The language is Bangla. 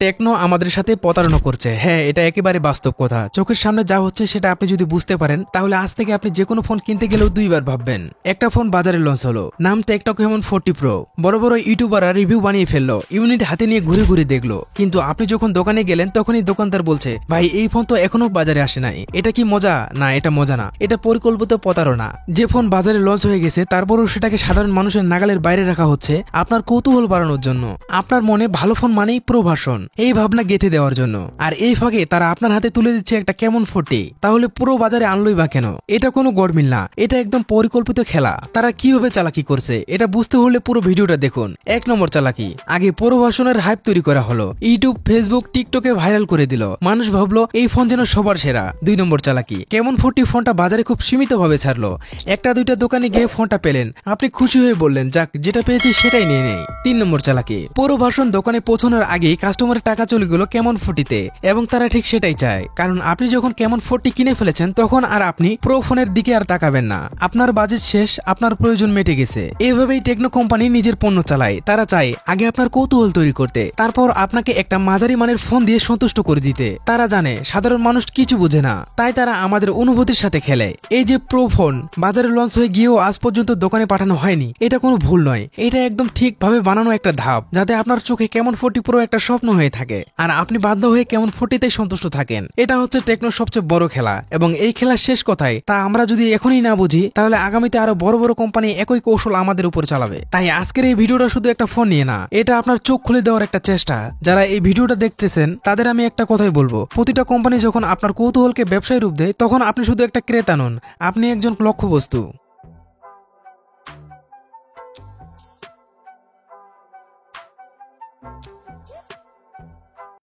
টেকনো আমাদের সাথে প্রতারণা করছে। হ্যাঁ, এটা একেবারে বাস্তব কথা। চোখের সামনে যা হচ্ছে সেটা আপনি যদি বুঝতে পারেন তাহলে আজ থেকে আপনি যে কোনো ফোন কিনতে গেলেও দুইবার ভাববেন। একটা ফোন বাজারে লঞ্চ হলো, নাম টেকনো কেমন 40 প্রো। বড় বড় ইউটিউবাররা রিভিউ বানিয়ে ফেললো, ইউনিট হাতে নিয়ে ঘুরে ঘুরে দেখলো, কিন্তু আপনি যখন দোকানে গেলেন তখনই দোকানদার বলছে, ভাই এই ফোন তো এখনো বাজারে আসে নাই। এটা কি মজা? না, এটা মজা না, এটা পরিকল্পিত প্রতারণা। যে ফোন বাজারে লঞ্চ হয়ে গেছে তারপরও সেটাকে সাধারণ মানুষের নাগালের বাইরে রাখা হচ্ছে আপনার কৌতূহল বাড়ানোর জন্য, আপনার মনে ভালো ফোন মানেই প্রো ভার্সন এই ভাবনা গেঁথে দেওয়ার জন্য। আর এই ফাঁকে তারা আপনার হাতে তুলে দিচ্ছে একটা কেমন 40। তাহলে পুরো বাজারে আনলই বা কেন? এটা কোনো গরমিল না, এটা একদম পরিকল্পিত খেলা। তারা কিভাবে চালাকি করছে এটা বুঝতে হলে পুরো ভিডিওটা দেখুন। 1 নম্বর চালাকি, আগে প্রো ভার্সনের হাইপ তৈরি করা হলো, ইউটিউব, ফেসবুক, টিকটকে ভাইরাল করে দিল, মানুষ ভাবলো এই ফোন যেন সবার সেরা। 2 নম্বর চালাকি, কেমন 40 ফোনটা বাজারে খুব সীমিত ভাবে ছাড়লো, একটা দুইটা দোকানে গিয়ে ফোনটা পেলেন, আপনি খুশি হয়ে বললেন যাক যেটা পেয়েছি সেটাই নিয়ে নেই। 3 নম্বর চালাকি, প্রো ভার্সন দোকানে পৌঁছানোর আগেই কাস্টমারের টাকা চলে গেল কেমন 40-তে, এবং তারা ঠিক সেটাই চায়, কারণ আপনি যখন কেমন 40 কিনে ফেলেছেন তখন আর আপনি প্রো ফোনের দিকে আর তাকাবেন না। আপনার বাজেট শেষ, আপনার প্রয়োজন মিটে গেছে। এইভাবেই টেকনো কোম্পানি নিজের পণ্য চালায়। তারা চায় আগে আপনার কৌতূহল তৈরি করতে, তারপর আপনাকে একটা মাঝারি মানের ফোন দিয়ে সন্তুষ্ট করে দিতে। তারা জানে সাধারণ মানুষ কিছু বুঝে না, তাই তারা আমাদের অনুভূতির সাথে খেলে। এই যে প্রো ফোন বাজারে লঞ্চ হয়ে গিয়েও আজ পর্যন্ত দোকানে পাঠানো হয়নি, এটা কোনো ভুল নয়, এটা একদম ঠিকভাবে বানানো একটা ধাপ, যাতে আপনার চোখে কেমন 40 প্রো একটা স্বপ্ন হয়ে থাকে আর আপনি বাধ্য হয়ে কেমন 40-তেই সন্তুষ্ট থাকেন। এটা হচ্ছে টেকনোর সবচেয়ে বড় খেলা, এবং এই খেলার শেষ কথায় তা আমরা যদি এখনই না বুঝি তাহলে আগামীতে আরো বড় বড় কোম্পানি একই কৌশল আমাদের উপর চালাবে। তাই আজকের এই ভিডিওটা শুধু একটা ফোন নিয়ে না, এটা আপনার চোখ খুলে দেওয়ার একটা চেষ্টা। যারা এই ভিডিওটা দেখতেছেন তাদের আমি একটা কথাই বলবো, প্রতিটা কোম্পানি যখন আপনার কৌতূহলকে ব্যবসায় রূপ দেয় তখন আপনি শুধু একটা ক্রেতা নন, আপনি একজন লক্ষ্যবস্তু।